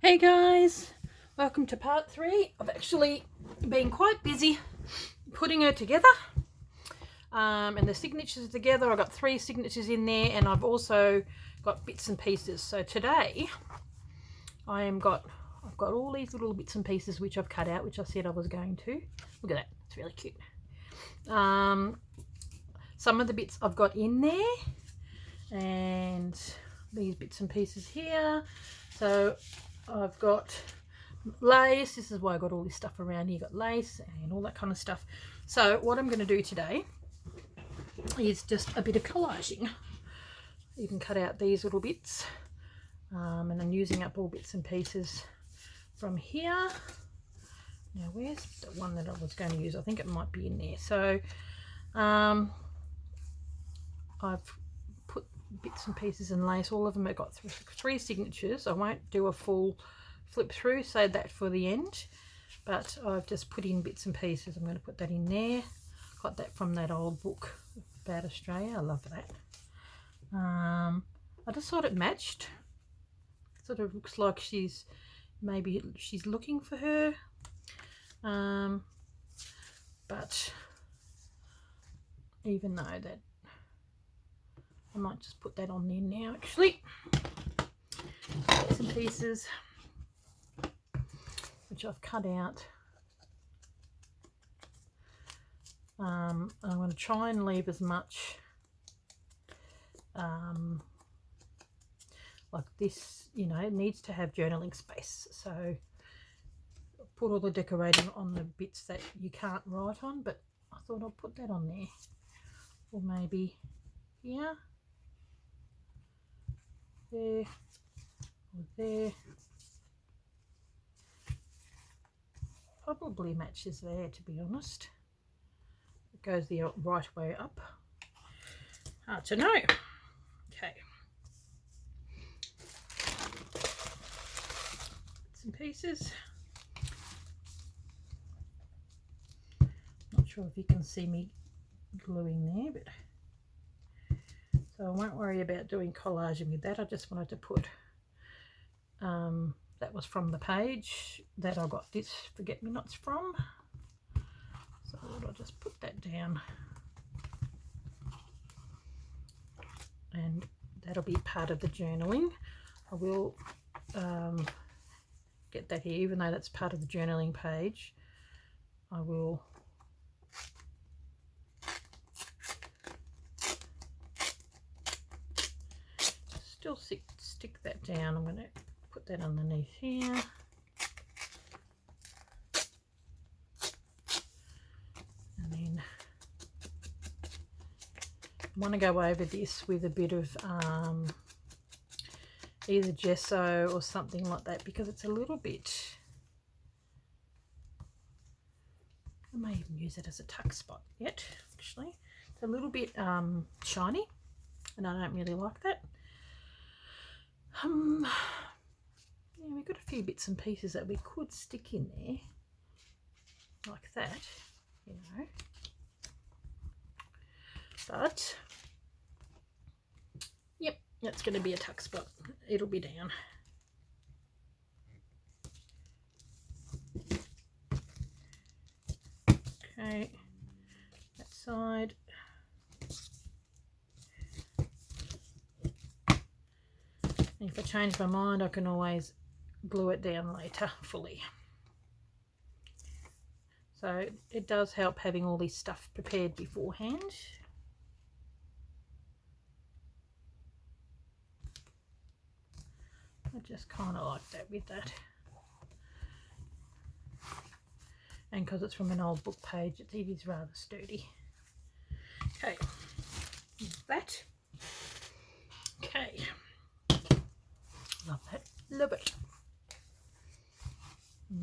Hey guys, welcome to part 3. I've actually been quite busy putting her together, and the signatures are together. I've got 3 signatures in there, and I've also got bits and pieces. So today I've got all these little bits and pieces which I've cut out, which I said I was going to. Look at that, it's really cute. Some of the bits I've got in there, and these bits and pieces here. So I've got lace. This is why I got all this stuff around here. Got lace and all that kind of stuff. So what I'm going to do today is just a bit of collaging. You can cut out these little bits, and I'm using up all bits and pieces from here. Now where's the one that I was going to use? I think it might be in there. So I've put bits and pieces and lace. All of them have got 3 signatures. I won't do a full flip through, save that for the end, but I've just put in bits and pieces. I'm going to put that in there. Got that from that old book about Australia. I love that. I just thought it matched. Sort of looks like maybe she's looking for her, but even though that, I might just put that on there now actually. Bits and pieces which I've cut out. I'm going to try and leave as much like this, it needs to have journaling space, so put all the decorating on the bits that you can't write on, but I thought I'll put that on there, or maybe here, there, or there. Probably matches there, to be honest. It goes the right way up. Hard to know. Okay. Bits and pieces. Not sure if you can see me gluing there, but so I won't worry about doing collaging with that. I just wanted to put that was from the page that I got this forget-me-nots from. So I'll just put that down, and that'll be part of the journaling. I will get that here, even though that's part of the journaling page. I will still stick that down. I'm going to put that underneath here. And then I want to go over this with a bit of either gesso or something like that, because it's a little bit, I may even use it as a tuck spot yet, actually. It's a little bit shiny, and I don't really like that. Yeah, we've got a few bits and pieces that we could stick in there like that, but yep, that's going to be a tuck spot. It'll be down. Okay, that side. And if I change my mind, I can always glue it down later fully. So it does help having all this stuff prepared beforehand. I just kind of like that with that. And because it's from an old book page, it is rather sturdy. Okay, that. Okay. Love that. Love it.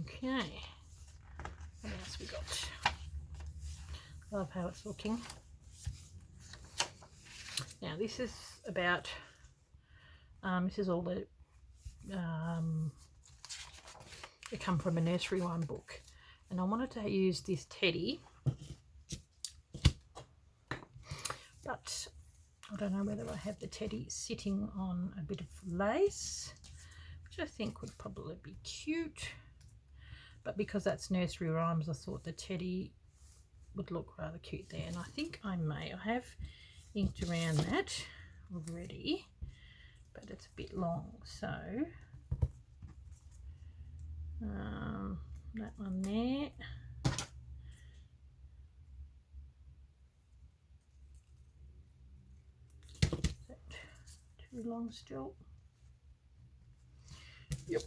Okay. What else we got? Love how it's looking. Now this is about, this is all the, it come from a nursery rhyme book. And I wanted to use this teddy, but I don't know whether I have the teddy sitting on a bit of lace, which I think would probably be cute. But because that's nursery rhymes, I thought the teddy would look rather cute there. And I think I have inked around that already, but it's a bit long. So that one there. Is that too long still? Yep.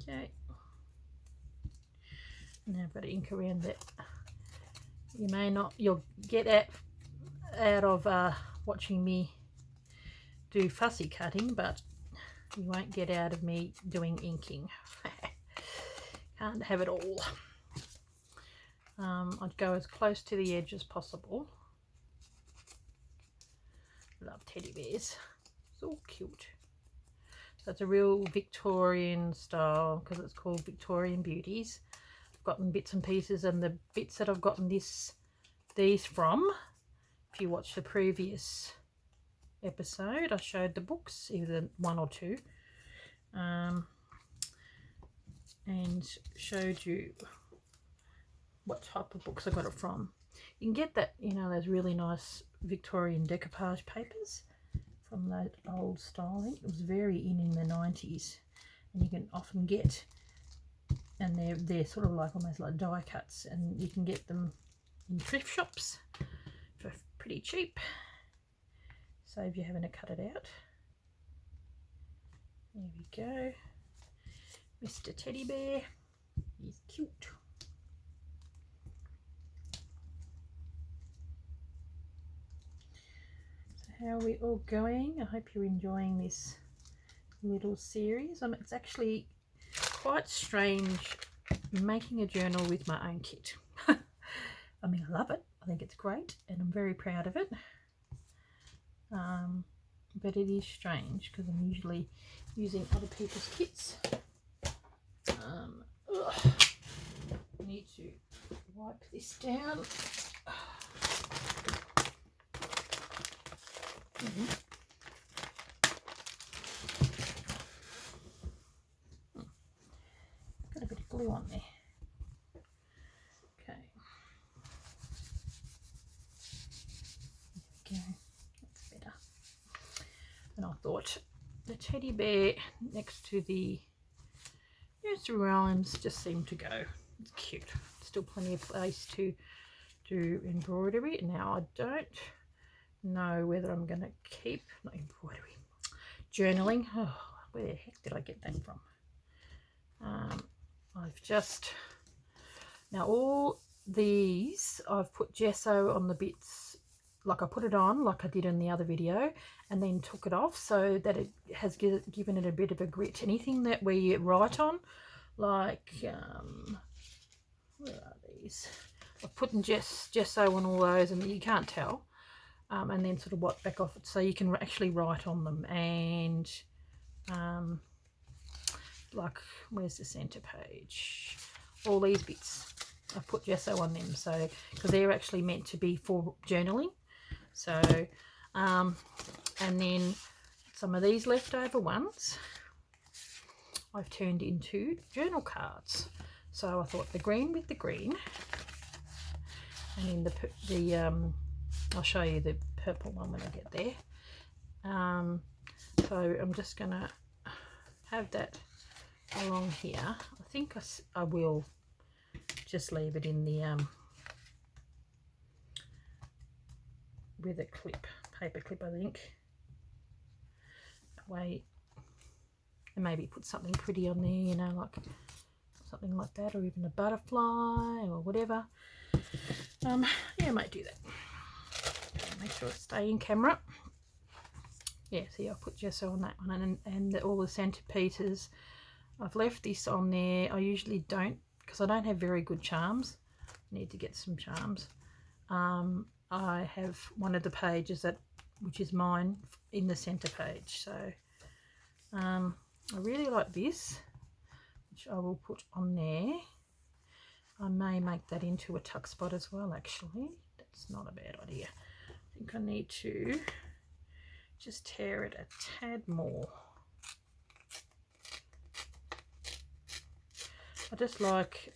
Okay. Now I've got to ink around that. You'll get out of watching me do fussy cutting, but you won't get out of me doing inking. Can't have it all. I'd go as close to the edge as possible. Love teddy bears. It's all cute. So it's a real Victorian style because it's called Victorian Beauties. I've gotten bits and pieces, and the bits that I've gotten these from, if you watch the previous episode, I showed the books, either 1 or 2, and showed you what type of books I got it from. You can get that, you know, those really nice Victorian decoupage papers from that old styling. It was very in the 90s, and you can often get, and they're sort of like almost like die cuts, and you can get them in thrift shops for pretty cheap. Save you having to cut it out. There we go. Mr. Teddy Bear. He's cute. So how are we all going? I hope you're enjoying this little series. It's actually quite strange making a journal with my own kit. I mean, I love it. I think it's great, and I'm very proud of it. But it is strange because I'm usually using other people's kits. I need to wipe this down. Got a bit of glue on there. Okay. There we go. That's better. And I thought the teddy bear next to the nursery rhymes just seemed to go. It's cute. Still plenty of place to do embroidery. Now I don't know whether I'm going to keep, not embroidery, journaling. Oh, where the heck did I get that from? I've just, now all these I've put gesso on the bits, like I put it on like I did in the other video, and then took it off so that it has given it a bit of a grit. Anything that where you write on, like where are these? I've put in gesso on all those, and you can't tell, and then sort of wipe back off it so you can actually write on them. And like, where's the center page? All these bits I've put gesso on them, so because they're actually meant to be for journaling. So and then some of these leftover ones I've turned into journal cards. So I thought the green with the green, and in the I'll show you the purple one when I get there. So I'm just gonna have that along here. I think I will just leave it in the with a clip, paper clip, I think. That way, and maybe put something pretty on there, you know, like something like that, or even a butterfly or whatever. Yeah, I might do that. Make sure I stay in camera. Yeah, see, I'll put gesso on that one, and all the centerpieces. I've left this on there. I usually don't, because I don't have very good charms. I need to get some charms. I have one of the pages which is mine, in the center page. So I really like this, which I will put on there. I may make that into a tuck spot as well, actually. That's not a bad idea. I think I need to just tear it a tad more. I just like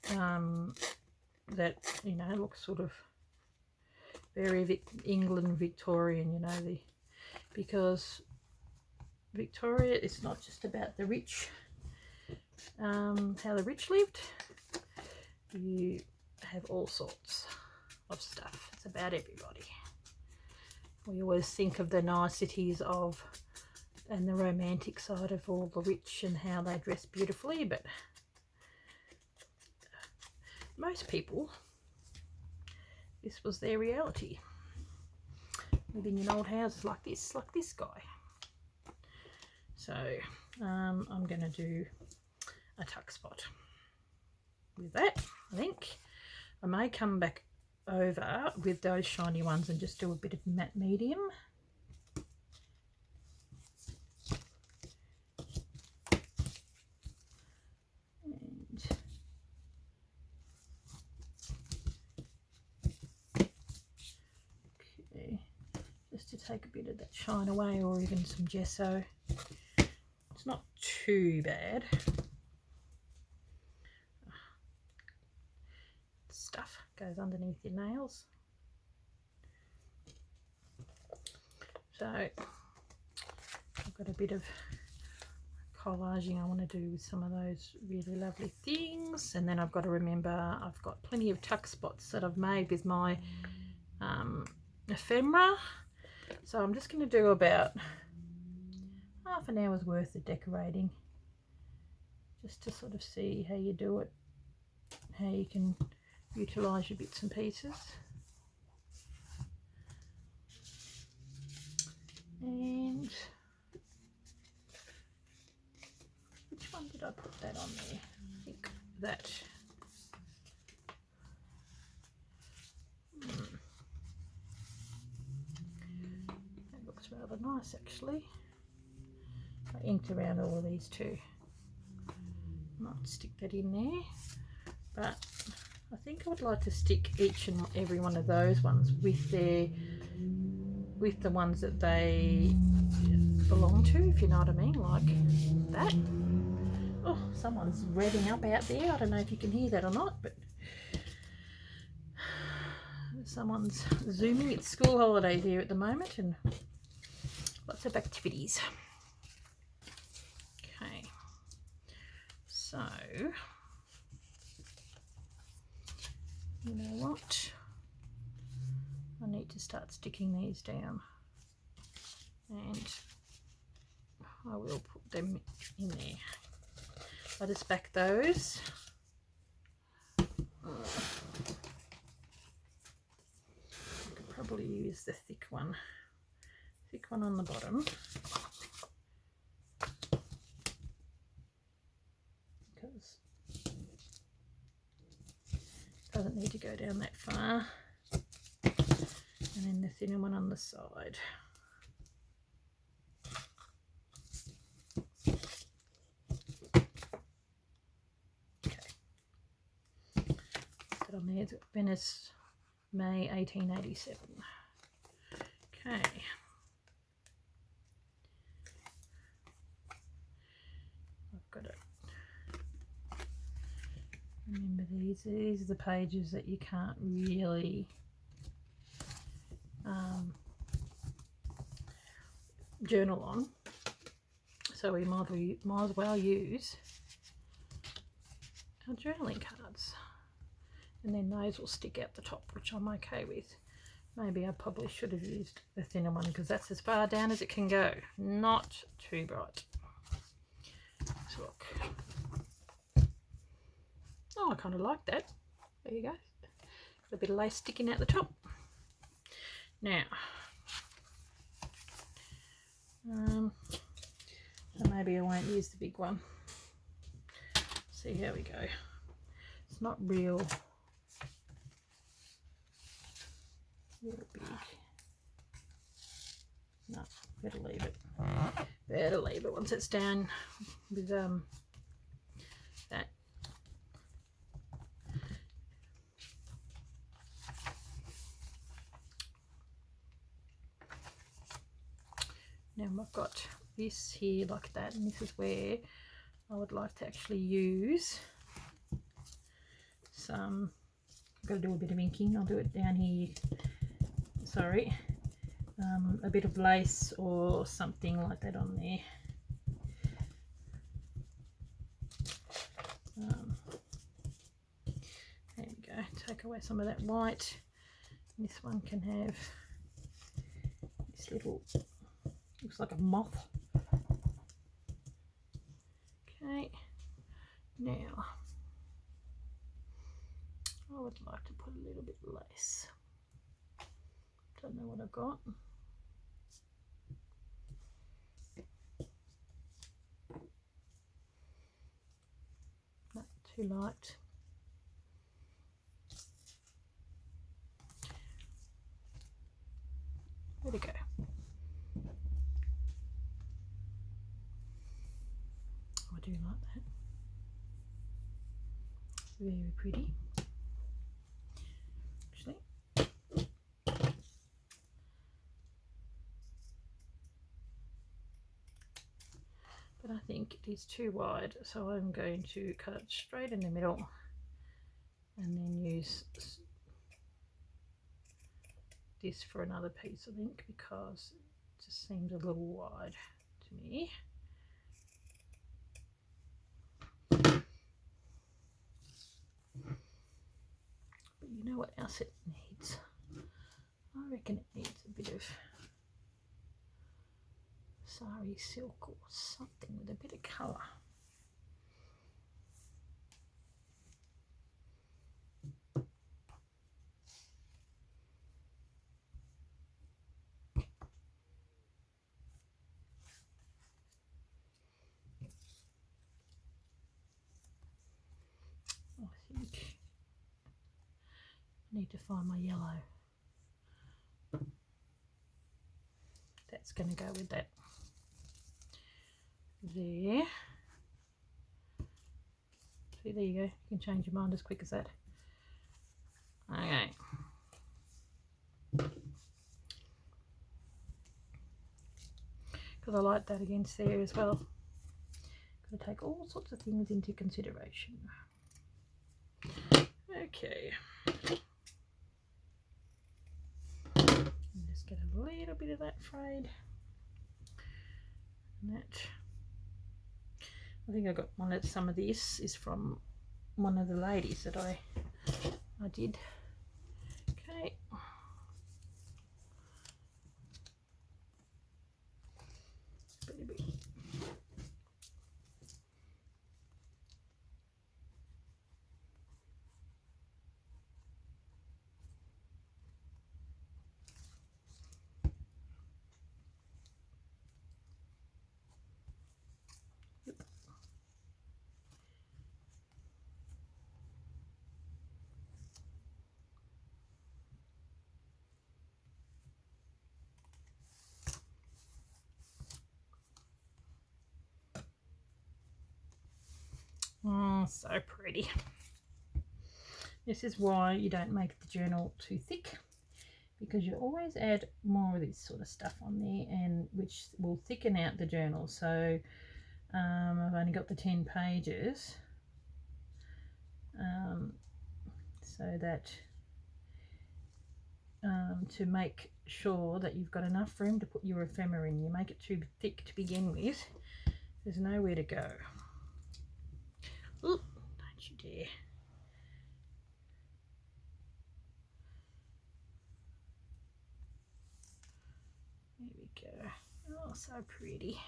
that, you know, looks sort of very England Victorian, you know, because Victoria, it's not just about the rich, how the rich lived. You have all sorts of stuff. It's about everybody. We always think of the niceties of and the romantic side of all the rich and how they dress beautifully, but most people, this was their reality, living in old houses like this guy. So I'm going to do a tuck spot with that. I think I may come back over with those shiny ones and just do a bit of matte medium. And okay, just to take a bit of that shine away, or even some gesso. It's not too bad. Stuff goes underneath your nails. So I've got a bit of collaging I want to do with some of those really lovely things, and then I've got to remember I've got plenty of tuck spots that I've made with my ephemera. So I'm just going to do about half an hour's worth of decorating, just to sort of see how you do it, how you can utilise your bits and pieces. And which one did I put that on there? I think that. That looks rather nice actually. I inked around all of these too. Might stick that in there, but I think I would like to stick each and every one of those ones with the ones that they belong to, if you know what I mean, like that. Oh, someone's revving up out there. I don't know if you can hear that or not, but someone's zooming. It's school holidays here at the moment and lots of activities. Okay, so you know what? I need to start sticking these down, and I will put them in there. I just back those. I could probably use the thick one on the bottom, because it doesn't need to go down that far. And then the thinner one on the side. Okay. Put that on there. Venice, May 1887. Okay. I've got it. Remember these are the pages that you can't really journal on, so we might as well use our journaling cards, and then those will stick out the top, which I'm okay with. Maybe I probably should have used the thinner one, because that's as far down as it can go, not too bright. Let's look. Oh, I kind of like that. There you go. Got a bit of lace sticking out the top. Now, so maybe I won't use the big one. See how we go. It's not real big. No, better leave it. Better leave it once it's down with that. Now I've got this here like that, and this is where I would like to actually use some, I've got to do a bit of inking. I'll do it down here, sorry, a bit of lace or something like that on there. There we go, take away some of that white. This one can have this little, looks like a moth. Okay, now I would like to put a little bit of lace. Don't know what I've got. Not too light. Where'd it go? Oh, I do like that. Very pretty. Actually. But I think it is too wide, so I'm going to cut it straight in the middle and then use this for another piece, I think, because it just seems a little wide to me. But you know what else it needs? I reckon it needs a bit of sari silk or something with a bit of colour. I think I need to find my yellow. That's going to go with that there. See, there you go. You can change your mind as quick as that. Okay. Because I like that against there as well. Got to take all sorts of things into consideration. Okay. Just get a little bit of that frayed. And that, I think I got one of some of this is from one of the ladies that I did. Okay. Oh, so pretty. This is why you don't make the journal too thick, because you always add more of this sort of stuff on there, and which will thicken out the journal. So I've only got the 10 pages, so that to make sure that you've got enough room to put your ephemera in. You make it too thick to begin with, there's nowhere to go. Ooh, don't you dare. There we go. Oh, so pretty.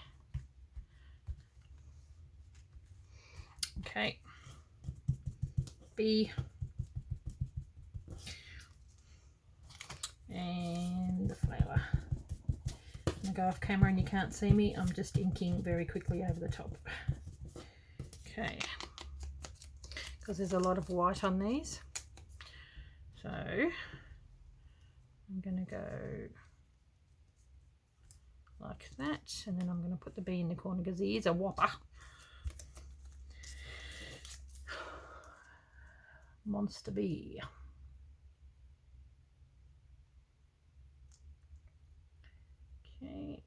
Okay. B. And the flower. I'm going to go off camera and you can't see me. I'm just inking very quickly over the top. Okay. Because there's a lot of white on these. So I'm going to go like that, and then I'm going to put the bee in the corner because he is a whopper. Monster bee. Okay.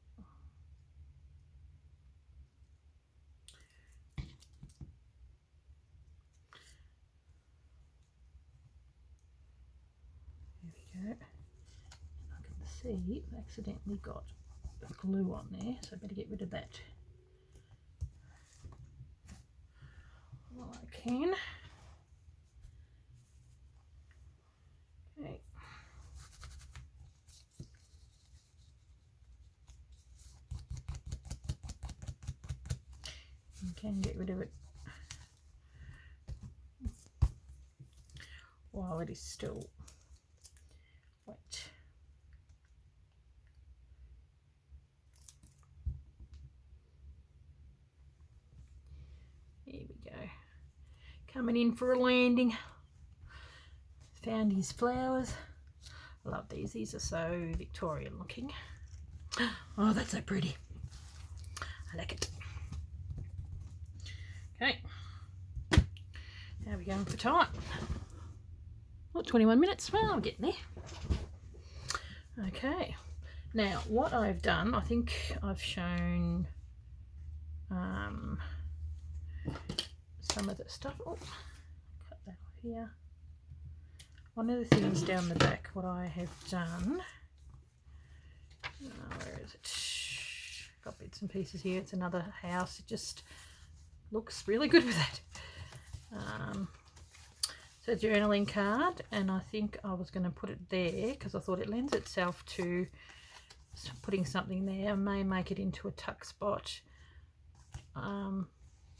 see I accidentally got glue on there, so I better get rid of that while I can. Okay. You can get rid of it while it is still wet. Here we go. Coming in for a landing. Found his flowers. I love these. These are so Victorian looking. Oh, that's so pretty. I like it. Okay. How are we going for time? Well, 21 minutes. Well, I'm getting there. Okay. Now, what I've done, I think I've shown some of the stuff. Oh, cut that off here. One of the things down the back, what I have done, where is it? Got bits and pieces here. It's another house. It just looks really good with that. So journaling card, and I think I was going to put it there because I thought it lends itself to putting something there. I may make it into a tuck spot.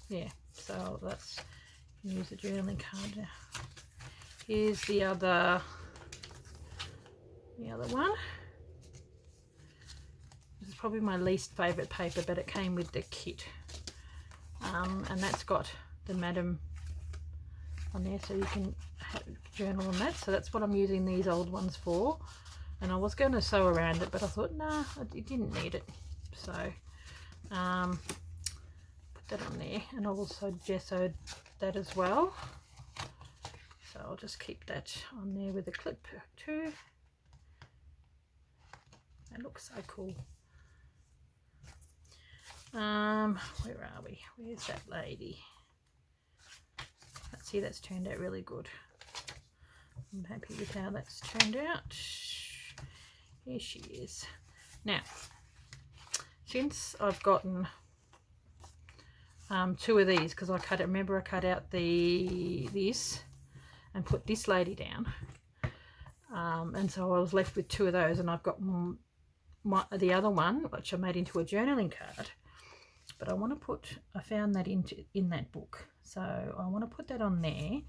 Yeah, so that's, use the journaling card now. Here's the other one. This is probably my least favourite paper, but it came with the kit. And that's got the Madam on there, so you can journal on that. So that's what I'm using these old ones for. And I was going to sew around it, but I thought, nah, it didn't need it. So put that on there, and I also gessoed that as well. So I'll just keep that on there with a clip too. That looks so cool. Where are we? Where's that lady? Let's see, that's turned out really good. I'm happy with how that's turned out. Here she is. Now, since I've gotten two of these, because I remember I cut out this and put this lady down, and so I was left with two of those, and I've got the other one which I made into a journaling card, but I want to put, I found that in that book, so I want to put that on there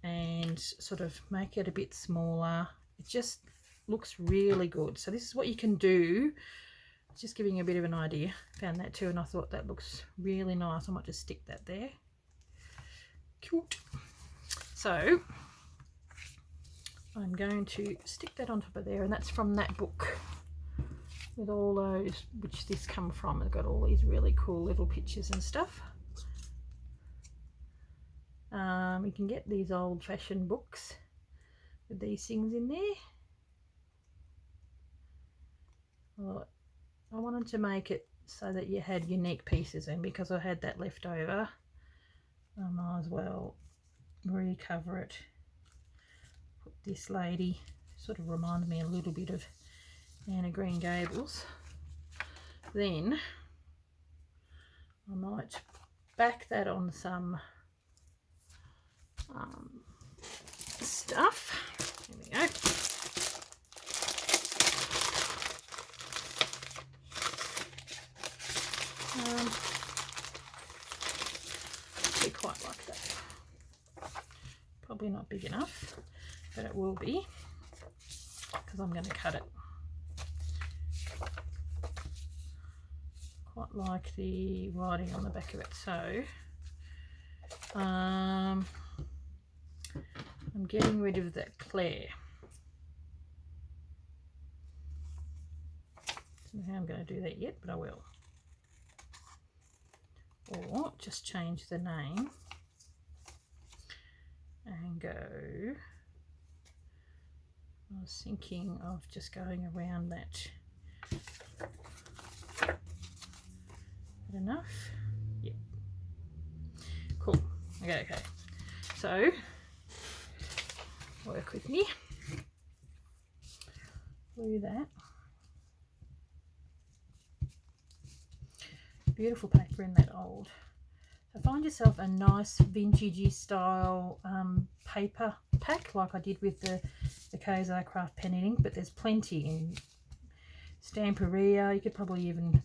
and sort of make it a bit smaller. It just looks really good. So this is what you can do. Just giving you a bit of an idea. Found that too, and I thought that looks really nice. I might just stick that there. Cute. So I'm going to stick that on top of there, and that's from that book with all those, which this come from. It's got all these really cool little pictures and stuff. You can get these old-fashioned books with these things in there. Well, I wanted to make it so that you had unique pieces in, because I had that left over. I might as well recover it. Put this lady, sort of reminded me a little bit of Anna Green Gables. Then I might back that on some stuff. There we go. Be quite like that. Probably not big enough, but it will be, because I'm going to cut it. Quite like the writing on the back of it. So I'm getting rid of that Claire. Don't know how I'm going to do that yet, but I will. Or just change the name and go, I was thinking of just going around that. Good enough? Yep. Cool. Okay. So work with me. Glue that beautiful paper in that old. So find yourself a nice vintagey style paper pack like I did with the Kazar Craft Pen and Ink, but there's plenty in Stamperia. You could probably even,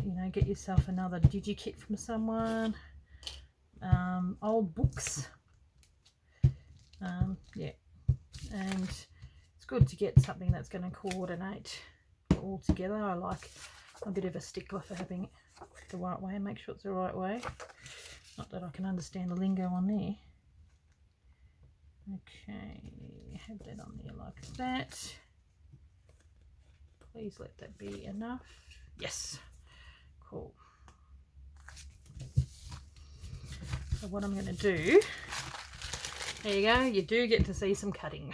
you know, get yourself another DigiKit from someone. Old books. Yeah, and it's good to get something that's going to coordinate all together. I like a bit of a stickler for having it the right way and make sure it's the right way. Not that I can understand the lingo on there. Okay, have that on there like that. Please let that be enough. Yes, cool. So what I'm going to do, there you go, you do get to see some cutting.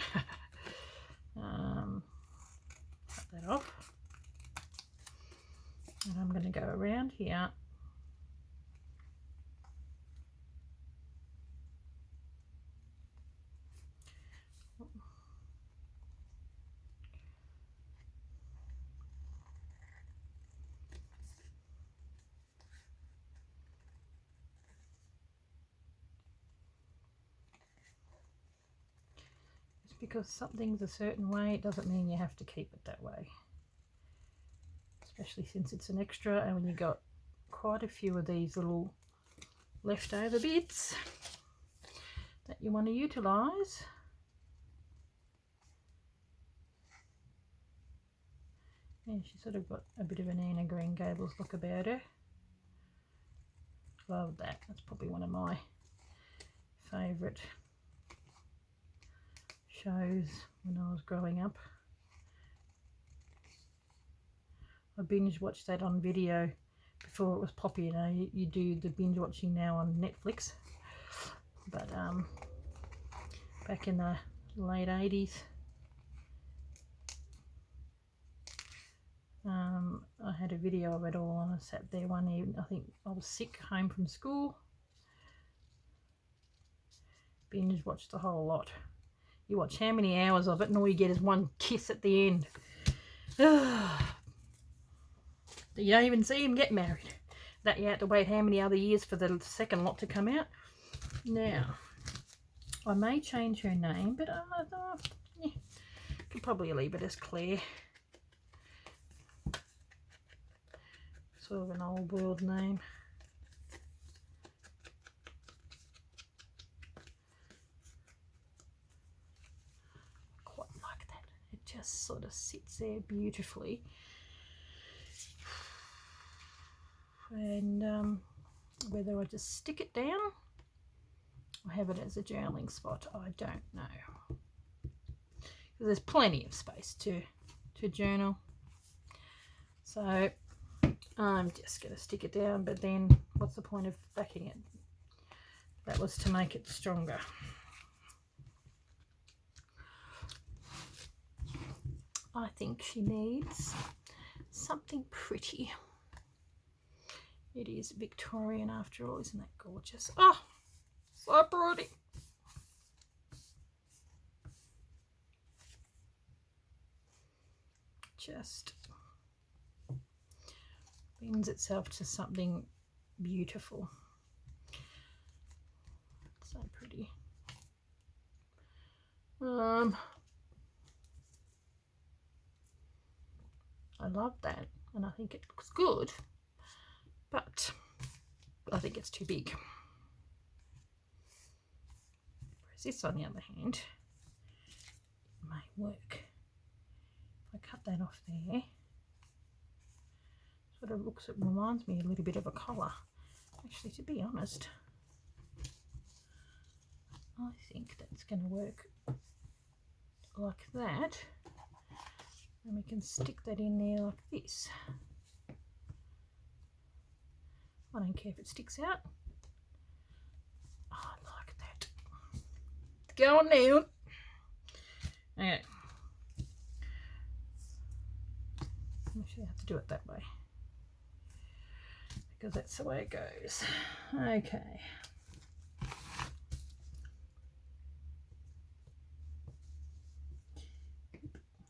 Cut that off. And I'm going to go around here. Just because something's a certain way, it doesn't mean you have to keep it that way. Especially since it's an extra and when you've got quite a few of these little leftover bits that you want to utilise. Yeah, she's sort of got a bit of an Anna Green Gables look about her. Love that. That's probably one of my favourite shows when I was growing up. I binge watched that on video before it was popular. You know, you do the binge watching now on Netflix, but back in the late 80s, I had a video of it all, and I sat there one evening. I think I was sick, home from school. Binge watched the whole lot. You watch how many hours of it, and all you get is one kiss at the end. You don't even see him get married. That you had to wait how many other years for the second lot to come out. Now, I may change her name, but yeah, could probably leave it as Claire. Sort of an old world name. Quite like that. It just sort of sits there beautifully. And whether I just stick it down or have it as a journaling spot, I don't know. There's plenty of space to journal. So I'm just going to stick it down, but then what's the point of backing it? That was to make it stronger. I think she needs something pretty. It is Victorian after all, isn't that gorgeous? Oh, so pretty. Just lends itself to something beautiful. So pretty. I love that, and I think it looks good, but I think it's too big. Whereas this, on the other hand, may work. If I cut that off there, sort of looks, it reminds me a little bit of a collar. Actually, to be honest, I think that's going to work like that, and we can stick that in there like this. I don't care if it sticks out. Oh, I like that. It's going down. Okay. Actually, I have to do it that way because that's the way it goes. Okay.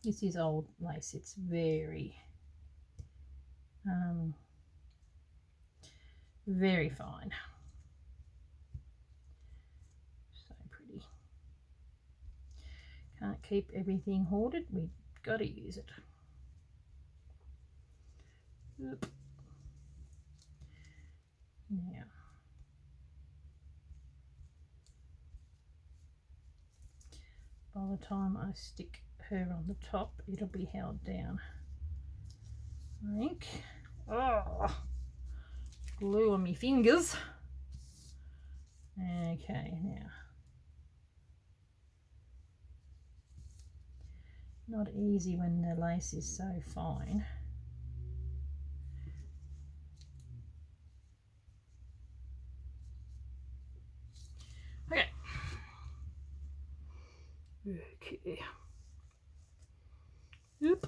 This is old lace. It's very Very fine. So pretty. Can't keep everything hoarded. We've got to use it. Oop. Now, by the time I stick her on the top, it'll be held down, I think. Oh, glue on my fingers. Okay, now. Not easy when the lace is so fine. Okay. Okay. Oop.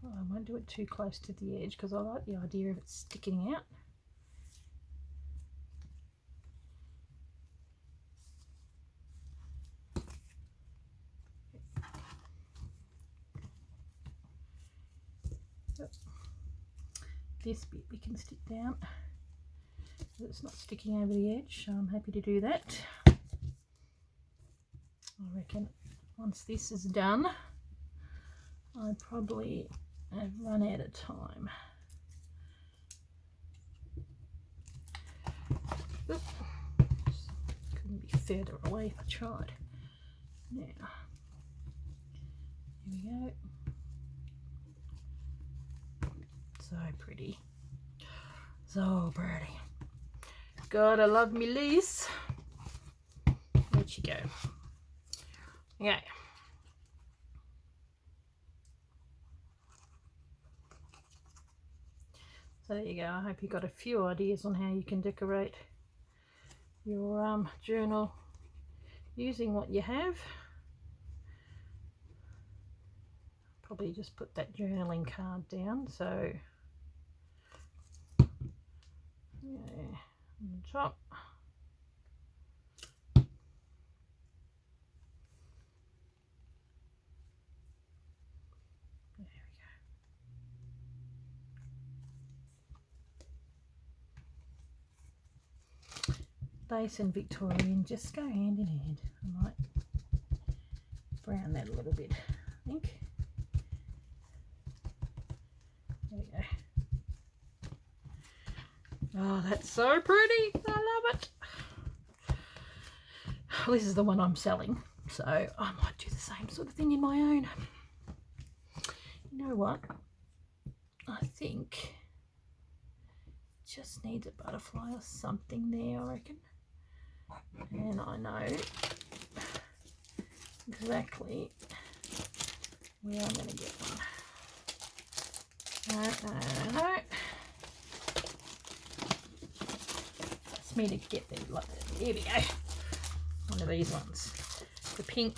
Oh, I won't do it too close to the edge because I like the idea of it sticking out. This bit we can stick down so it's not sticking over the edge, so I'm happy to do that. I reckon once this is done, I probably have run out of time. Oop. Couldn't be further away if I tried. Now, here we go. So pretty. So pretty. God, I love me lace. Where'd she go? Okay. So there you go. I hope you got a few ideas on how you can decorate your journal using what you have. Probably just put that journaling card down. So yeah, on the top. There we go. Lace and Victorian just go hand in hand. I might brown that a little bit, I think. There we go. Oh, that's so pretty. I love it. Well, this is the one I'm selling, so I might do the same sort of thing in my own. You know what? I think it just needs a butterfly or something there, I reckon. And I know exactly where I'm going to get one. No. That's me to get there like that. Here we go. One of these ones. The pink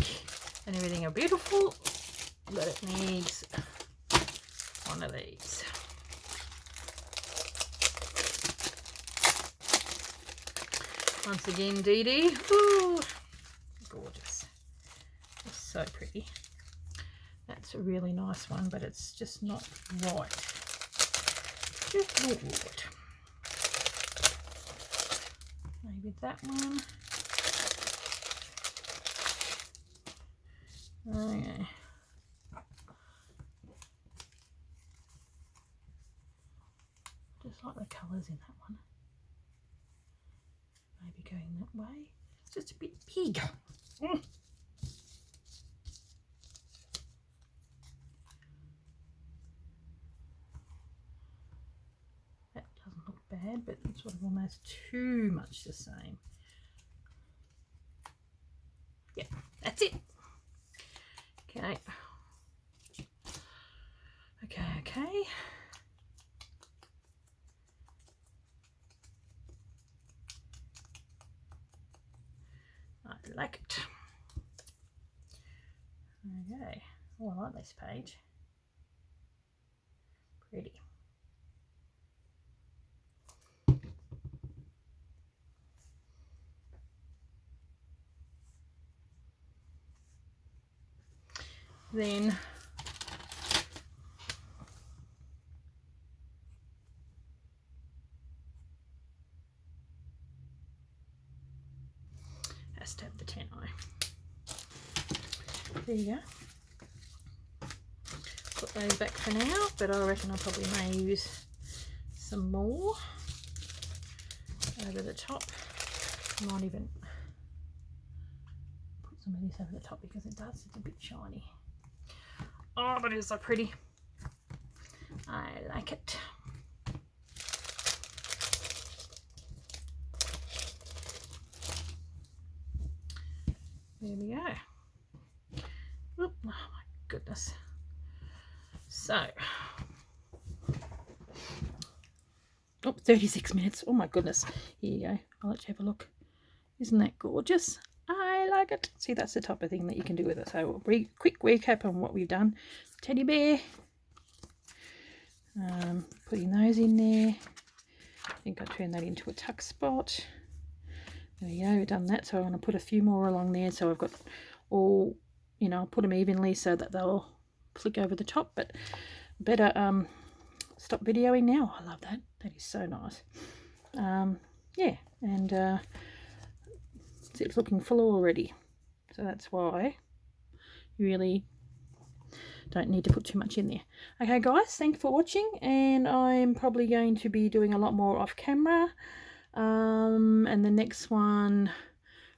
and everything are beautiful, but it needs one of these. Once again, Dee Dee. Ooh, gorgeous. It's so pretty. That's a really nice one, but it's just not right. Just not right. Maybe that one. Okay. Just like the colours in that one. Maybe going that way. It's just a bit big. That doesn't look bad, but it's sort of almost too much the same. Yeah, that's it. Okay. Okay. I like it. Okay. Oh, I like this page. Pretty. Then there you go. Put those back for now, but I reckon I probably may use some more over the top. I might even put some of this over the top because it's a bit shiny. Oh, but it's so pretty. I like it. There we go. Oop, oh my goodness. So, 36 minutes. Oh my goodness. Here you go. I'll let you have a look. Isn't that gorgeous? I like it. See, that's the type of thing that you can do with it. So, quick recap on what we've done. Teddy bear. Putting those in there. I think I turned that into a tuck spot. There we go, we've done that. So I'm going to put a few more along there. So I've got all, you know, I'll put them evenly so that they'll flick over the top. But better stop videoing now. I love that. That is so nice. Yeah, and it's looking full already. So that's why you really don't need to put too much in there. Okay guys, thanks for watching, and I'm probably going to be doing a lot more off camera, and the next one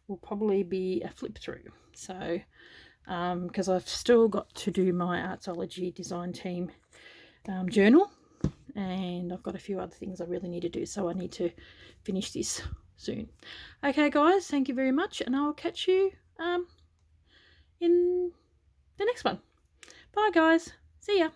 will probably be a flip through. So because I've still got to do my Artsology design team journal, and I've got a few other things I really need to do, so I need to finish this soon. Okay guys, thank you very much, and I'll catch you in the next one. Bye guys. See ya.